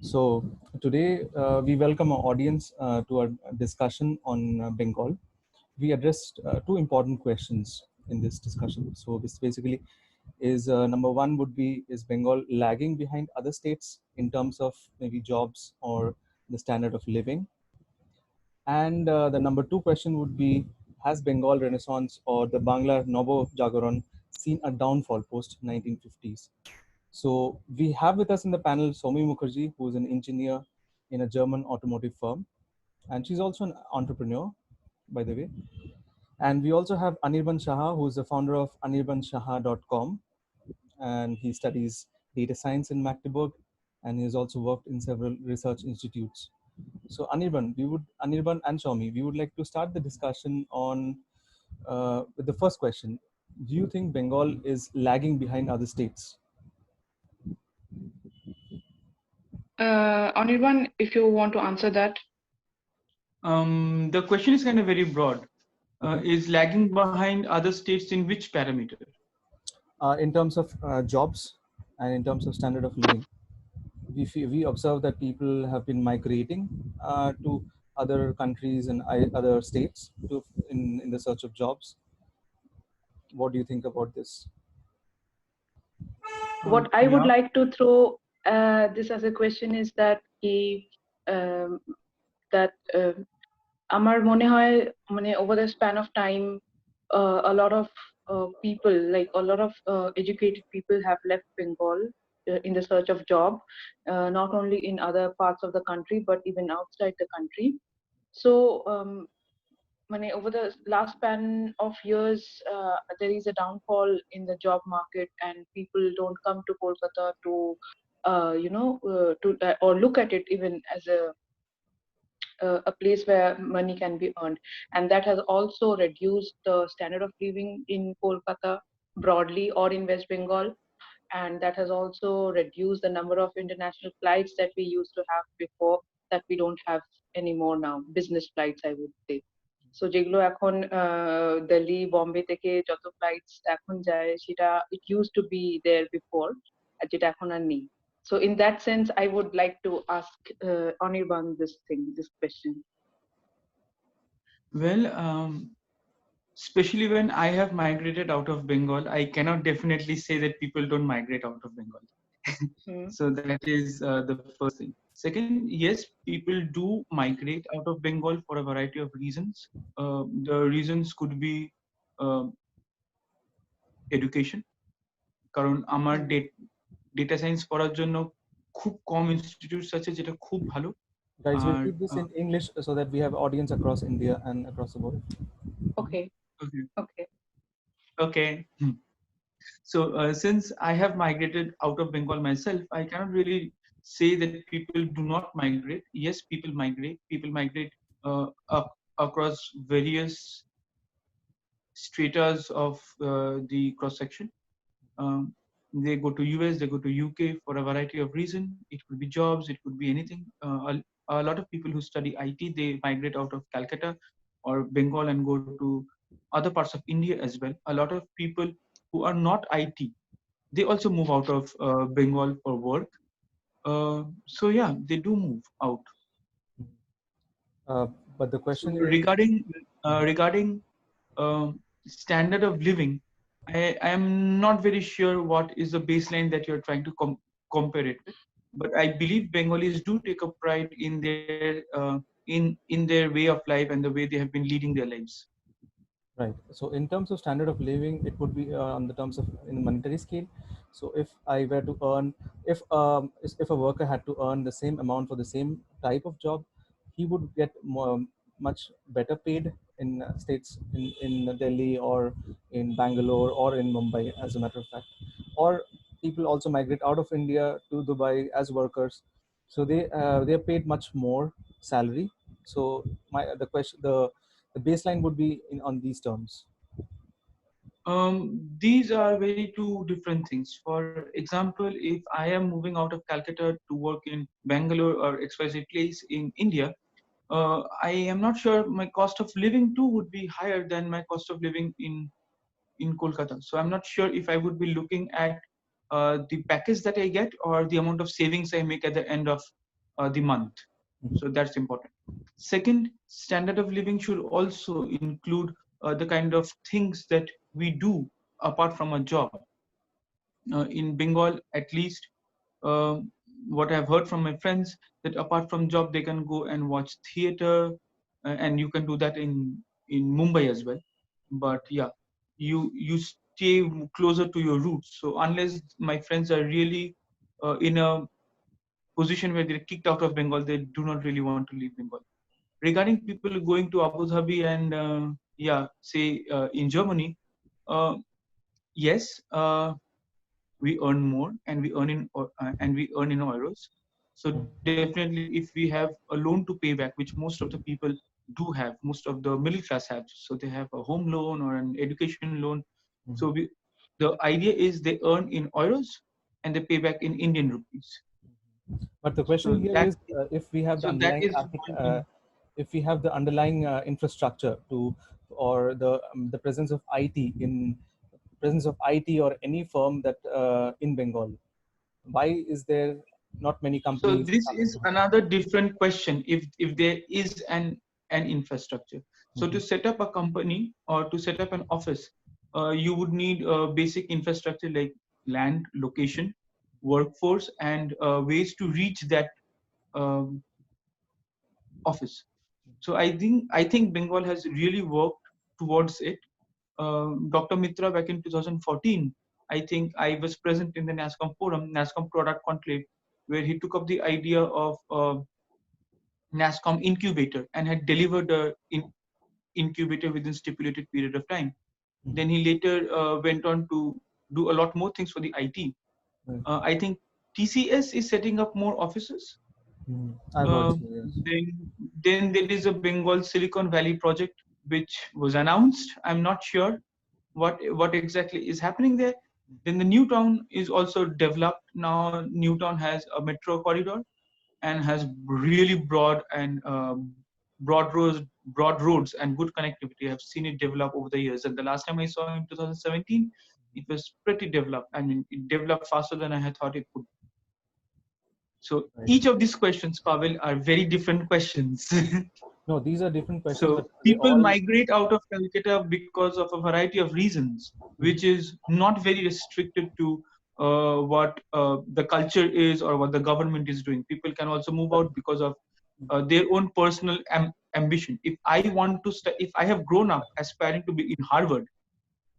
So today we welcome our audience to our discussion on Bengal. We addressed two important questions in this discussion. So this basically is number one would be, is Bengal lagging behind other states in terms of maybe jobs or the standard of living? And the number two question would be, has Bengal Renaissance or the Bangla Novo Jagaran seen a downfall post 1950s? So we have with us in the panel Soumi Mukherjee, who is an engineer in a German automotive firm, and she's also an entrepreneur, by the way. And we also have Arnirban Saha, who is the founder of anirbansaha.com, and he studies data science in Magdeburg, and he has also worked in several research institutes. So Anirban and Soumi, we would like to start the discussion on with the first question. Do you think Bengal is lagging behind other states? Anirban, if you want to answer that. The question is kind of very broad. Okay. Is lagging behind other states in which parameter? In terms of jobs and in terms of standard of living. We observe that people have been migrating to other countries and other states in the search of jobs. What do you think about this? What I would Yeah. like to throw this as a question is that আমার মনে হয় over the span of time a lot of people, like a lot of educated people have left Bengal in the search of job, not only in other parts of the country but even outside the country. So over the last span of years, there is a downfall in the job market, and people don't come to Kolkata to, or look at it even as a place where money can be earned, and that has also reduced the standard of living in Kolkata broadly or in West Bengal, and that has also reduced the number of international flights that we used to have before, that we don't have anymore now, business flights I would say. So যেগুলো এখন দিল্লি বম্বে থেকে যত flights এখন যায় সেটা it used to be there before, যেটা এখন আর নেই. So in that sense I would like to ask Anirban this question. Well, especially when I have migrated out of Bengal, I cannot definitely say that people don't migrate out of Bengal. So that is the first thing. Second, yes, people do migrate out of Bengal for a variety of reasons. The reasons could be education. কারণ আমার data science পড়ার জন্য খুব কম institutes আছে যেটা খুব ভালো। Guys, we'll keep this in English so that we have audience across India and across the world. Okay. So since I have migrated out of Bengal myself, I cannot really say that people do not migrate. Yes, people migrate. People migrate across various stratas of the cross section. They go to US, they go to UK for a variety of reasons. It could be jobs, it could be anything. A lot of people who study IT, they migrate out of Calcutta or Bengal and go to other parts of India as well. A lot of people who are not IT, they also move out of Bengal for work. So yeah, they do move out. But the question is regarding standard of living, I am not very sure what is the baseline that you're trying to compare it with, but I believe Bengalis do take a pride in their in their way of life and the way they have been leading their lives. Right. So in terms of standard of living, it would be on the terms of in monetary scale. So if I were to earn, if a worker had to earn the same amount for the same type of job, he would get much better paid in states in Delhi or in Bangalore or in Mumbai, as a matter of fact. Or people also migrate out of India to Dubai as workers, so they are paid much more salary. So the baseline would be on these terms. These are very two different things. For example, if I am moving out of Calcutta to work in Bangalore or XYZ place in India, I am not sure my cost of living too would be higher than my cost of living in Kolkata. So I'm not sure if I would be looking at the package that I get or the amount of savings I make at the end of the month. So that's important. Second, standard of living should also include the kind of things that we do apart from a job. In Bengal, at least, what I've heard from my friends, that apart from job, they can go and watch theater, and you can do that in Mumbai as well. But yeah, you stay closer to your roots. So unless my friends are really in a position where they're kicked out of Bengal, they do not really want to leave Bengal. Regarding people going to Abu Dhabi and yeah, say in Germany, uh, yes, we earn more and we earn in euros. So definitely, if we have a loan to pay back, which most of the people do have, most of the middle class have, so they have a home loan or an education loan. So the idea is they earn in euros and they pay back in Indian rupees. But the question So here that is, if we have the that underlying is one thing. if we have the underlying infrastructure to, or the presence of IT in presence of IT or any firm that in Bengal, why is there not many So companies this coming is to? another different question. If there is an infrastructure, so to Mhm. set up a company or to set up an office, you would need basic infrastructure like land, location, workforce, and ways to reach that um, office. So I think Bengal has really worked towards it. Dr. Mitra back in 2014, I think I was present in the NASCOM forum, NASCOM product conclave, where he took up the idea of NASCOM incubator and had delivered the incubator within stipulated period of time. Then he later went on to do a lot more things for the IT. Right. I think TCS is setting up more offices. I've heard Uh, so, yes. then there is a Bengal Silicon Valley project which was announced. I'm not sure what exactly is happening there. Then the new town is also developed. Now Newtown has a metro corridor and has really broad roads and good connectivity. I've seen it develop over the years. And the last time I saw in 2017, it was pretty developed. I mean, it developed faster than I had thought it would. So Right. each of these questions, Pavel, are very different questions. No, these are different questions, but So they people all. migrate out of Calcutta because of a variety of reasons, which is not very restricted to what the culture is or what the government is doing. People can also move out because of their own personal ambition. If I want to, if I have grown up aspiring to be in Harvard,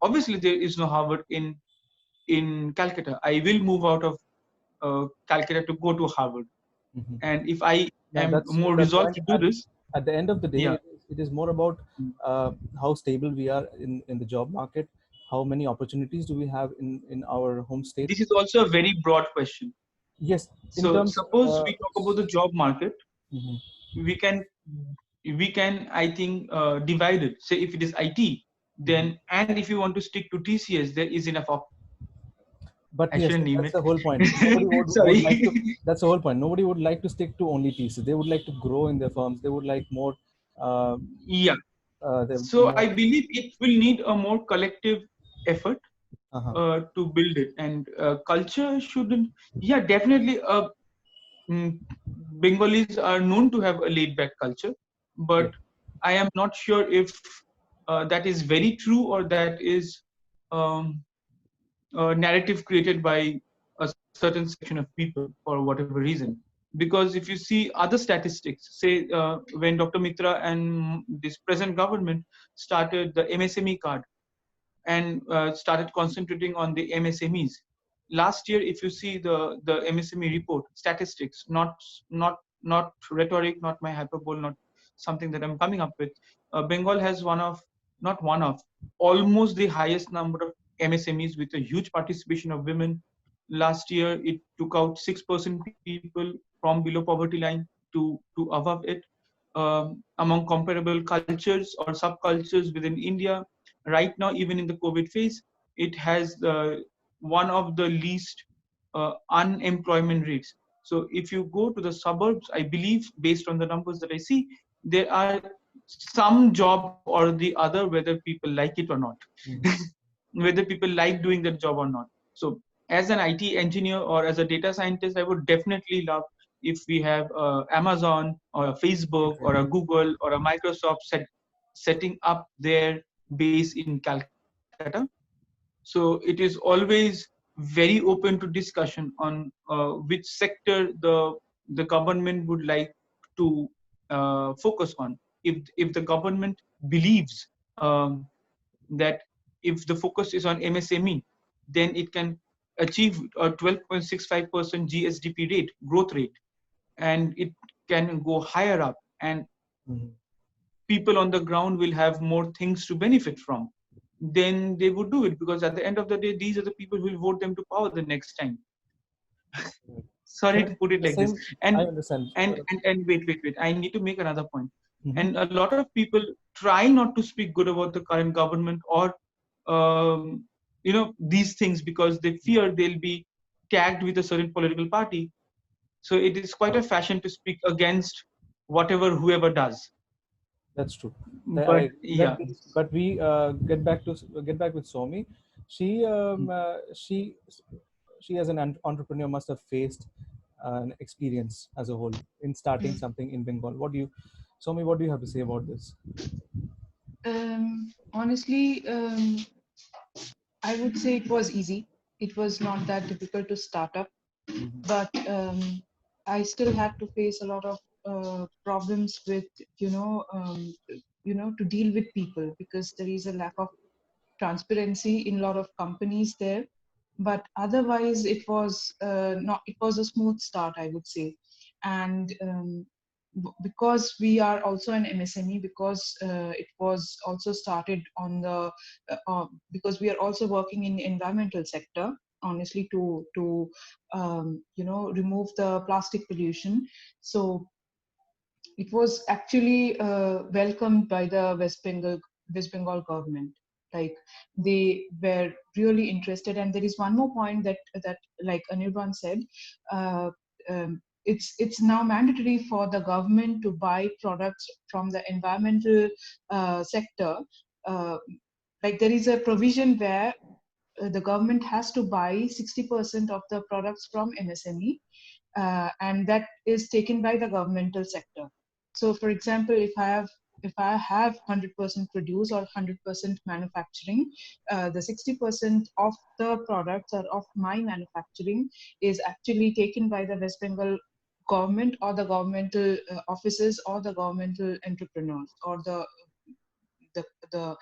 obviously there is no Harvard in Calcutta. I will move out of Calcutta to go to Harvard. Mhm. And if I Now am that's more the resolved point. to do this, At the end of the day, yeah. it is more about how stable we are in the job market. How many opportunities do we have in our home state? This is also a very broad question. Yes, in So terms. suppose we talk about the job market, Mhm, we can I think divide it. Say if it is IT, mhm. then and if you want to stick to TCS, there is enough. But I yes, shouldn't name that's it. the whole point. Nobody would Sorry. like to. That's the whole point. Nobody would like to stick to only thesis. They would like to grow in their firms. They would like more. Uh, Yeah. So more. I believe it will need a more collective effort Uh-huh. to build it, and culture shouldn't. Yeah, definitely. Mm, Bengalis are known to have a laid back culture, Yes. but I am not sure if that is very true or that is um, a narrative created by a certain section of people for whatever reason. Because if you see other statistics, say when Dr. Mitra and this present government started the MSME card, and started concentrating on the MSMEs. Last year, if you see the MSME report statistics, not rhetoric, not my hyperbole, not something that I'm coming up with, Bengal has one of not one of almost the highest number of MSMEs with a huge participation of women. Last year, it took out 6% people from below poverty line to above it. Among comparable cultures or subcultures within India, right now, even in the COVID phase, it has one of the least unemployment rates. So if you go to the suburbs, I believe based on the numbers that I see, there are some job or the other, whether people like it or not, Mhm. whether people like doing that job or not. So as an IT engineer or as a data scientist, I would definitely love if we have Amazon or a Facebook or a Google or a Microsoft setting up their base in Calcutta. So it is always very open to discussion on which sector the government would like to focus on. If the government believes that if the focus is on MSME, then it can achieve a 12.65% GSDP rate, growth rate, and it can go higher up, and people on the ground will have more things to benefit from. Then they would do it, because at the end of the day, these are the people who will vote them to power the next time. Sorry to Correct. put it The like this. same, I And understand. wait. I need to make another point. Mhm. And a lot of people try not to speak good about the current government or these things, because they fear they'll be tagged with a certain political party. So it is quite a fashion to speak against whoever does. That's true. But I yeah. but we get back with Somi. She she as an entrepreneur must have faced an experience as a whole in starting something in Bengal. Somi? What do you have to say about this? Honestly, I would say it was easy. It was not that difficult to start up, but I still had to face a lot of problems with, to deal with people, because there is a lack of transparency in a lot of companies there. But otherwise, it was not. It was a smooth start, I would say, and because we are also an MSME, because it was also started on the because we are also working in environmental sector, honestly, to remove the plastic pollution. So it was actually welcomed by the West Bengal government. Like, they were really interested, and there is one more point that like Arnirban said, uh, it's now mandatory for the government to buy products from the environmental sector. Uh, like, there is a provision where the government has to buy 60% of the products from MSME, and that is taken by the governmental sector. So, for example, if I have 100% produce or 100% manufacturing, the 60% of the products or of my manufacturing is actually taken by the West Bengal government, or the governmental offices, or the governmental entrepreneurs, or the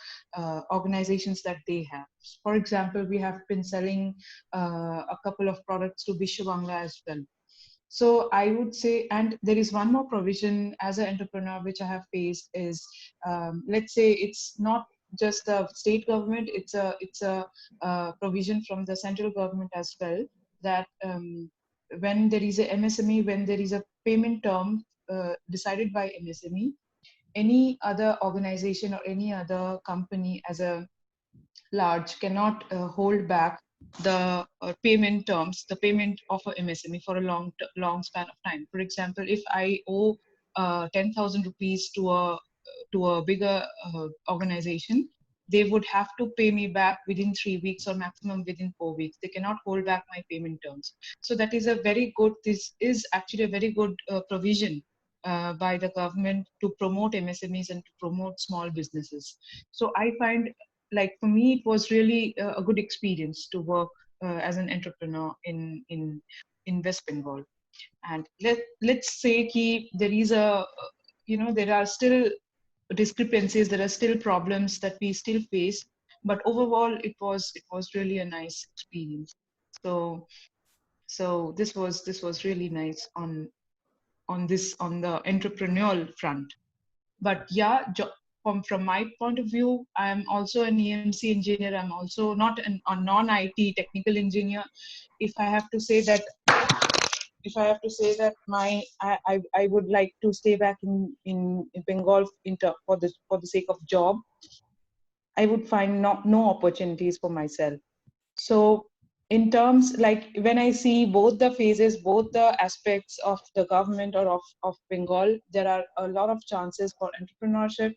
organizations that they have. For example, we have been selling a couple of products to Bishwabangla as well. So I would say, and there is one more provision as an entrepreneur which I have faced is, let's say it's not just the state government, it's a provision from the central government as well, that when there is a MSME, when there is a payment term decided by MSME, any other organization or any other company as a large cannot hold back the payment terms, the payment of a MSME for a long span of time. For example, if I owe 10,000 rupees to a bigger organization, they would have to pay me back within 3 weeks or maximum within 4 weeks. They cannot hold back my payment terms. So that is a very good. This is actually a very good provision by the government to promote MSMEs and to promote small businesses. So I find, like, for me, it was really a good experience to work as an entrepreneur in West Bengal. And let's say there is there are still discrepancies, there are still problems that we still face, but overall it was really a nice experience. So this was really nice on the entrepreneurial front. But yeah, from my point of view, I'm also an EMC engineer. I'm also not a non-IT technical engineer. If I have to say that, I would like to stay back in Bengal for the sake of job, I would find no opportunities for myself. So in terms, like, when I see both the phases, both the aspects of the government or of Bengal, there are a lot of chances for entrepreneurship,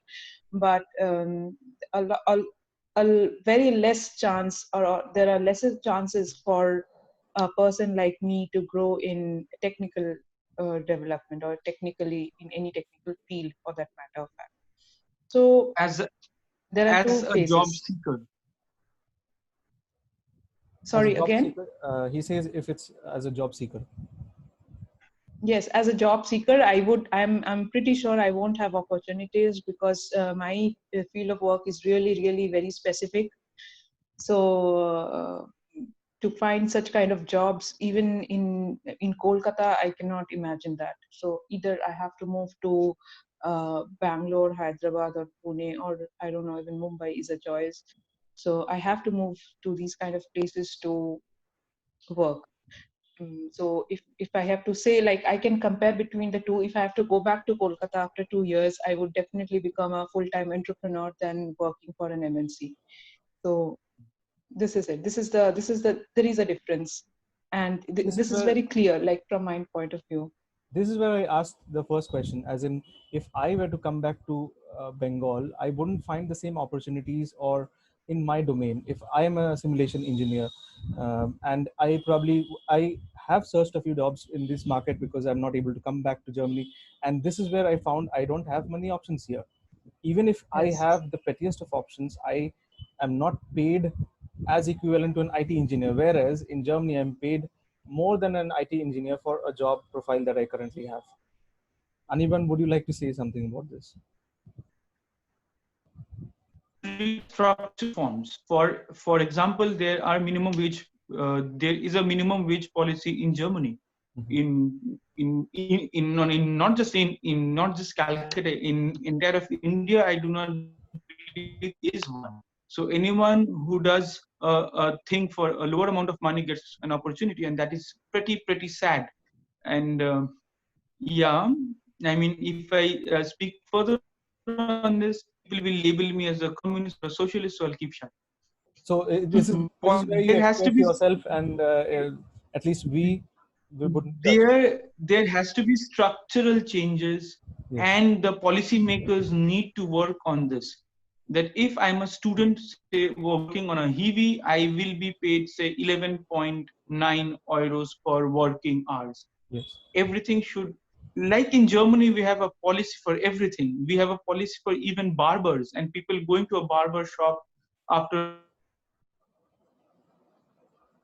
but a very less chance, or there are lesser chances for a person like me to grow in technical development, or technically in any technical field for that matter of fact. So as there are two as a job phases. seeker. As a Sorry, job again? seeker, he says if it's as a job seeker. Yes, as a job seeker, I'm pretty sure I won't have opportunities because my field of work is really very specific. So to find such kind of jobs, even in Kolkata, I cannot imagine that. So either I have to move to Bangalore, Hyderabad, or Pune, or I don't know, even Mumbai is a choice. So I have to move to these kind of places to work. So if I have to say, like, I can compare between the two. If I have to go back to Kolkata after 2 years, I would definitely become a full-time entrepreneur than working for an MNC. So this is it. There is a difference, and This is this is where very clear, like from my point of view. this is where I asked the first question, as in, if I were to come back to Bengal, I wouldn't find the same opportunities or in my domain. If I am a simulation engineer, and I have searched a few jobs in this market because I'm not able to come back to Germany, and this is where I found I don't have many options here. Even if I Yes. have the pettiest of options, I am not paid as equivalent to an IT engineer. Whereas in Germany, I'm paid more than an IT engineer for a job profile that I currently have. Anirban, would you like to say something about this? Structure forms. For example, there are minimum wage. There is a minimum wage policy in Germany. Mhm. In not just in not just Calcutta, in entire of India, I do not believe is one. So anyone who does a thing for a lower amount of money gets an opportunity, and that is pretty sad. And yeah, I mean, if I speak further on this, people will label me as a communist or a socialist, so I'll keep shut. So this is where you There has to express be yourself, and at least we wouldn't judge. there has to be structural changes, Yes. and the policymakers need to work on this. That if I'm a student, say, working on a HEVI, I will be paid, say, 11.9 euros per working hours. Yes. Everything should, like in Germany, we have a policy for everything. We have a policy for even barbers and people going to a barber shop after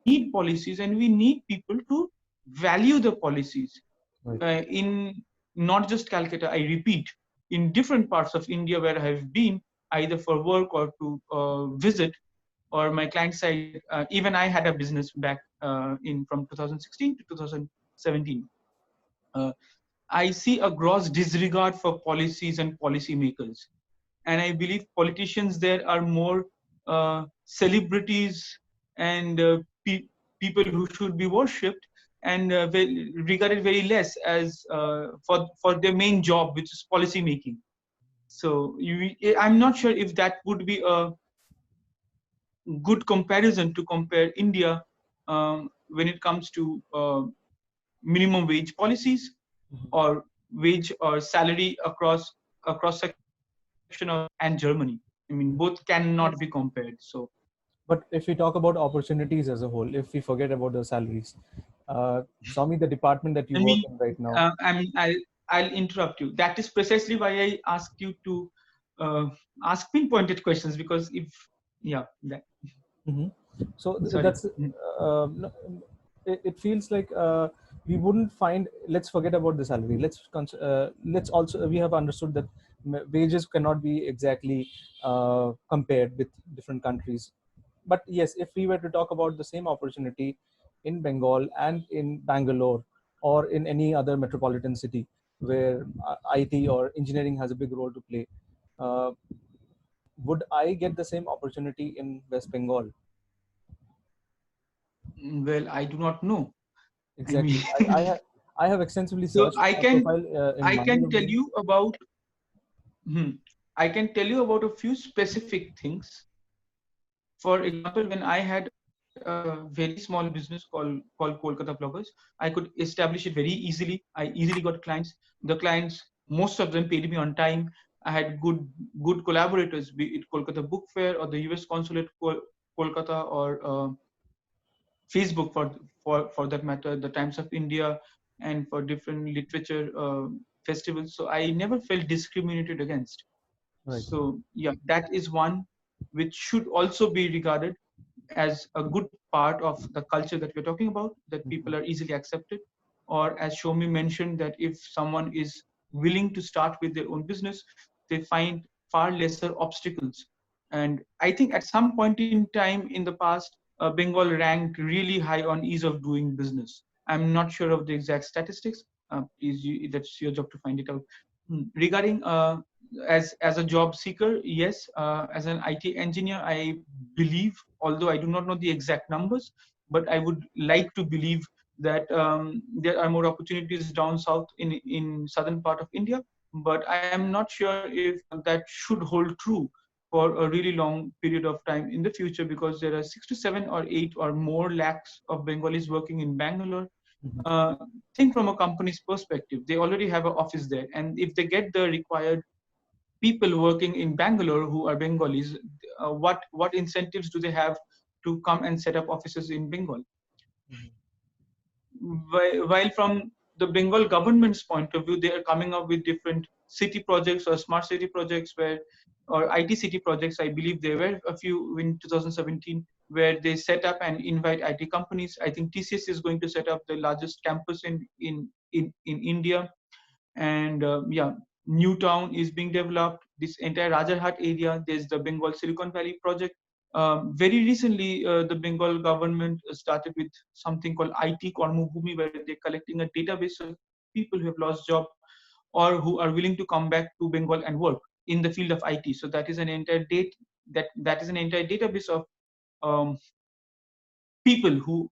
we need policies, and we need people to value the policies. Right. In not just Calcutta, I repeat, in different parts of India where I have been, either for work or to visit, or my client side, even I had a business back in from 2016 to 2017. Uh, I see a gross disregard for policies and policymakers. And I believe politicians there are more celebrities and people who should be worshipped, and regarded very less as for their main job, which is policy making. So I'm not sure if that would be a good comparison to compare India when it comes to minimum wage policies Mhm. or wage or salary across section of and Germany. I mean, both cannot be Yes. compared. So But if we talk about opportunities as a whole, if we forget about the salaries, Swami, the department that you I work mean, in right now. I'll interrupt you. That is precisely why I ask you to ask pinpointed questions, because if yeah that Mhm. So sorry. that's no, it feels like we wouldn't find. Let's forget about the salary. Let's also, we have understood that wages cannot be exactly compared with different countries. But yes, if we were to talk about the same opportunity in Bengal and in Bangalore or in any other metropolitan city where IT or engineering has a big role to play, uh, would I get the same opportunity in West Bengal? Well, I do not know. I Exactly. mean, I have extensively so searched a profile in I mind can of tell you. you about hmm, I can tell you about a few specific things. For example, when I had a very small business called Kolkata Bloggers, I could establish it very easily. I easily got clients. The clients, most of them paid me on time. I had good collaborators, be it Kolkata Book Fair or the US Consulate Kolkata, or Facebook for that matter, the Times of India, and for different literature festivals. So I never felt discriminated against. Right. So yeah, that is one which should also be regarded as a good part of the culture that we're talking about, that people Mhm. are easily accepted. Or as Shomi mentioned, that if someone is willing to start with their own business, they find far lesser obstacles. And I think at some point in time in the past, Bengal ranked really high on ease of doing business. I'm not sure of the exact statistics. Please, that's your job to find it out. Regarding as a job seeker, yes, as an IT engineer, I believe, although I do not know the exact numbers, but I would like to believe that there are more opportunities down south in southern part of India. But I am not sure if that should hold true for a really long period of time in the future, because there are 6 to 7 or 8 or more lakhs of Bengalis working in Bangalore. Mhm. uh, think from a company's perspective, they already have an office there, and if they get the required people working in Bangalore who are Bengalis, what incentives do they have to come and set up offices in Bengal? Mhm. While from the Bengal government's point of view, they are coming up with different city projects or smart city projects or IT city projects. I believe there were a few in 2017 where they set up and invite IT companies. I think TCS is going to set up the largest campus in India. And yeah, Newtown is being developed. This entire Rajarhat area, there's the Bengal Silicon Valley project. Very recently, the Bengal government started with something called IT Kormobhumi, where they're collecting a database of people who have lost job or who are willing to come back to Bengal and work in the field of IT. So that is an entire that is an entire database of um, people who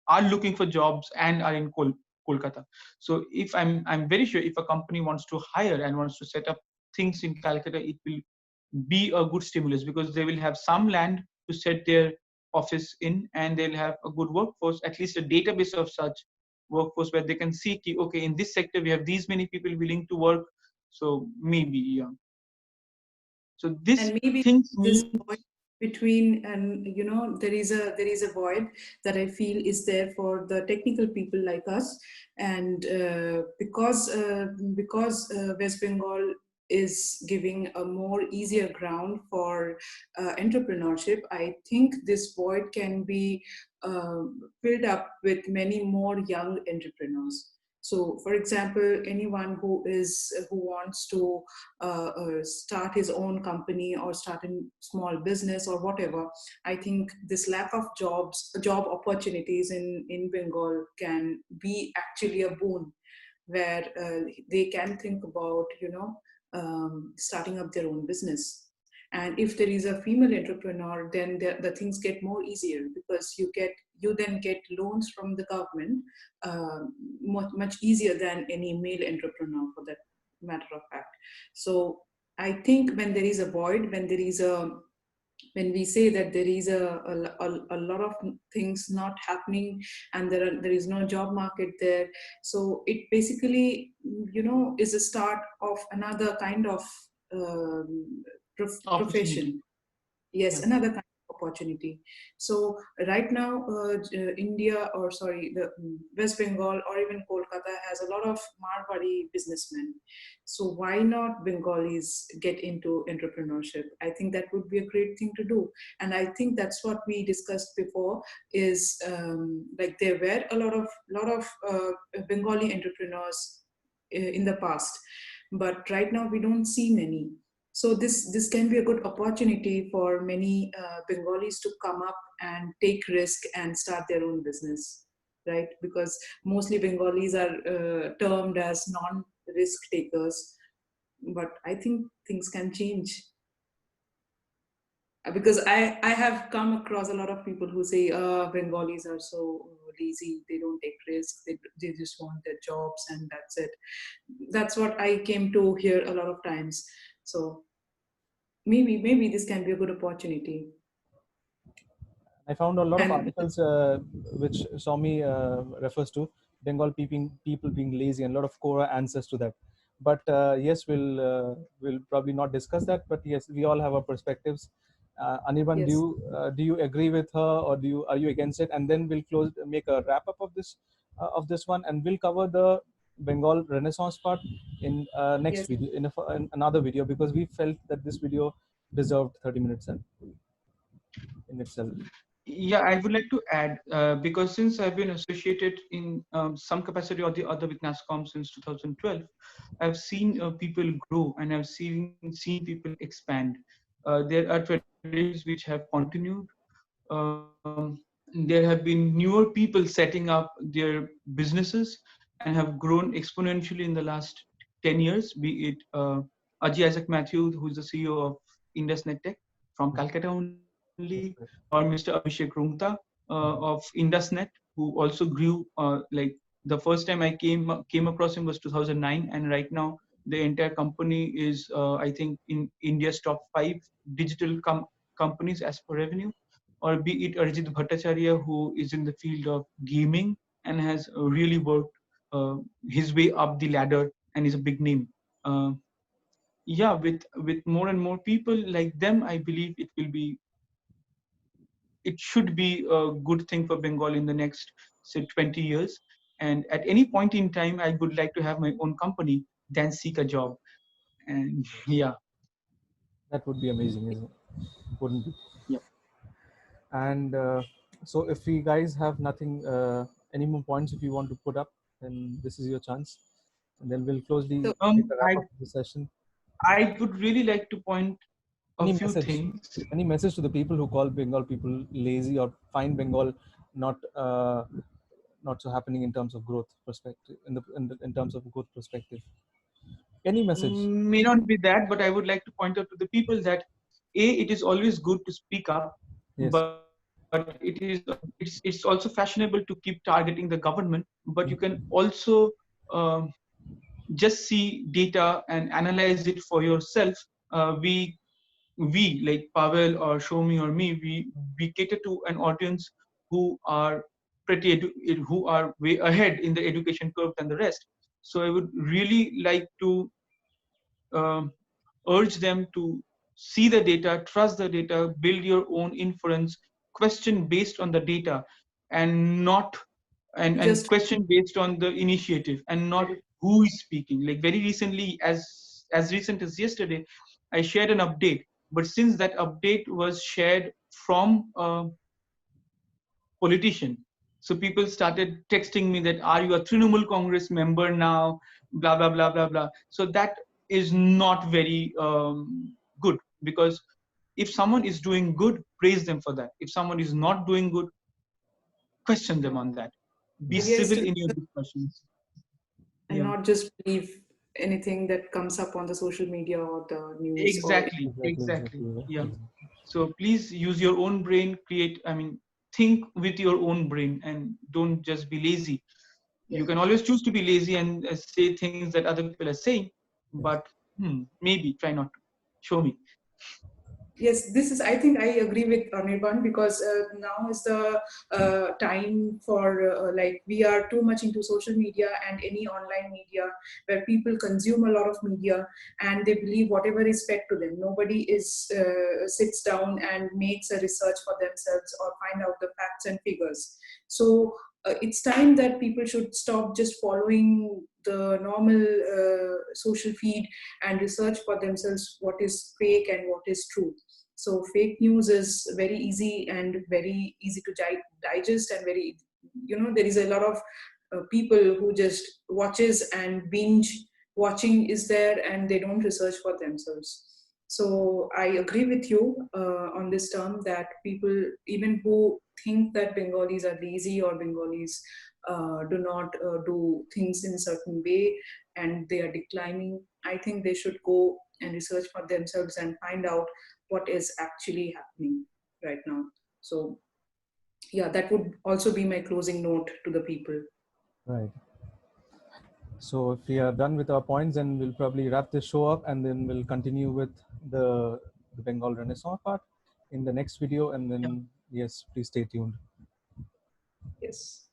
are looking for jobs and are in Kolkata. So if I'm very sure if a company wants to hire and wants to set up things in Calcutta, it will be a good stimulus, because they will have some land to set their office in, and they'll have a good workforce, at least a database of such workforce where they can see, okay, in this sector we have these many people willing to work. So maybe, yeah. So this And maybe things this need. void between, and there is a void that I feel is there for the technical people like us. And because West Bengal is giving a more easier ground for entrepreneurship, I think this void can be filled up with many more young entrepreneurs. So, for example, anyone who wants to start his own company or start a small business or whatever, I think this lack of job opportunities in Bengal can be actually a boon, where they can think about starting up their own business. And if there is a female entrepreneur, then the things get more easier, because you then get loans from the government much easier than any male entrepreneur, for that matter of fact. So I think when there is a void, when we say that there is a lot of things not happening, and there is no job market there, so it basically is a start of another kind of um, Opportunity. profession. Yes, Yeah. another kind of opportunity. So right now, India, or sorry, the West Bengal or even Kolkata has a lot of Marwari businessmen. So why not Bengalis get into entrepreneurship? I think that would be a great thing to do. And I think that's what we discussed before. Is like there were a lot of Bengali entrepreneurs in the past, but right now we don't see many. So this can be a good opportunity for many Bengalis to come up and take risk and start their own business, right? Because mostly Bengalis are termed as non-risk takers, but I think things can change. Because I have come across a lot of people who say Bengalis are so lazy, they don't take risks, they just want their jobs and that's it. That's what I came to hear a lot of times. So maybe this can be a good opportunity. I found a lot of And articles which Soumi refers to Bengal people being lazy, and a lot of Quora answers to that. But yes, we'll probably not discuss that. But yes, we all have our perspectives. Anirban, yes, do you agree with her, or are you against it? And then we'll make a wrap up of this of this one, and we'll cover the Bengal Renaissance part in next Yes. video, in another video, because we felt that this video deserved 30 minutes in itself. Yeah, I would like to add, because since I've been associated in some capacity or the other with NASCOM since 2012, I've seen people grow, and I've seen people expand. There are traditions which have continued. Um, there have been newer people setting up their businesses and have grown exponentially in the last 10 years, be it Ajay Isaac Matthews, who's the CEO of IndusNet Tech from Calcutta only, or Mr. Abhishek Rungta of IndusNet, who also grew like the first time I came across him was 2009, and right now the entire company is I think in India's top 5 digital companies as per revenue. Or be it Arjit Bhattacharya, who is in the field of gaming and has really worked his way up the ladder and is a big name. Uh, yeah, with more and more people like them, I believe it should be a good thing for Bengal in the next, say, 20 years. And at any point in time, I would like to have my own company than seek a job. And yeah, That would be amazing, isn't it? Wouldn't be? yeah. And so, if we guys have nothing, any more points if you want to put up, then this is your chance, and then we'll close the So make a wrap I up the session. I would really like to point a Any few message? things. Any message to the people who call Bengal people lazy or find Bengal not not so happening in terms of growth perspective, in terms of growth perspective? Any message? May not be that, but I would like to point out to the people that it is always good to speak up, Yes. but it's also fashionable to keep targeting the government. But you can also um, just see data and analyze it for yourself. We like Pavel or Soumi or me, we cater to an audience who are who are way ahead in the education curve than the rest. So I would really like to um, urge them to see the data, trust the data, build your own inference, question based on the data, and not and just question based on the initiative and not who is speaking. Like very recently, as recent as yesterday, I shared an update, but since that update was shared from politician. So people started texting me that, are you a Trinamool Congress member now? Blah, blah, blah, blah, blah. So that is not very good, because if someone is doing good, praise them for that. If someone is not doing good, question them on that. Be yes, civil in your discussions. and Yeah, not just believe anything that comes up on the social media or the news or exactly, Exactly. exactly. Exactly. Yeah. Exactly. So please use your own brain, think with your own brain and don't just be lazy. yeah. You can always choose to be lazy and say things that other people are saying, Yes. but maybe try not to. Show me. Yes, this is, I think I agree with Arnirban, because now is the time for like we are too much into social media and any online media where people consume a lot of media and they believe whatever is fed to them. Nobody is sits down and makes a research for themselves or find out the facts and figures. So it's time that people should stop just following the normal social feed and research for themselves what is fake and what is true. So fake news is very easy and very easy to digest, and very, there is a lot of people who just watches and binge watching is there, and they don't research for themselves. So I agree with you on this term that people, even who think that Bengalis are lazy or Bengalis do not do things in a certain way and they are declining, I think they should go and research for themselves and find out what is actually happening right now. So yeah, that would also be my closing note to the people. Right. So if we are done with our points, then we'll probably wrap this show up, and then we'll continue with the Bengal Renaissance part in the next video. And Yeah. then yes, please stay tuned. Yes.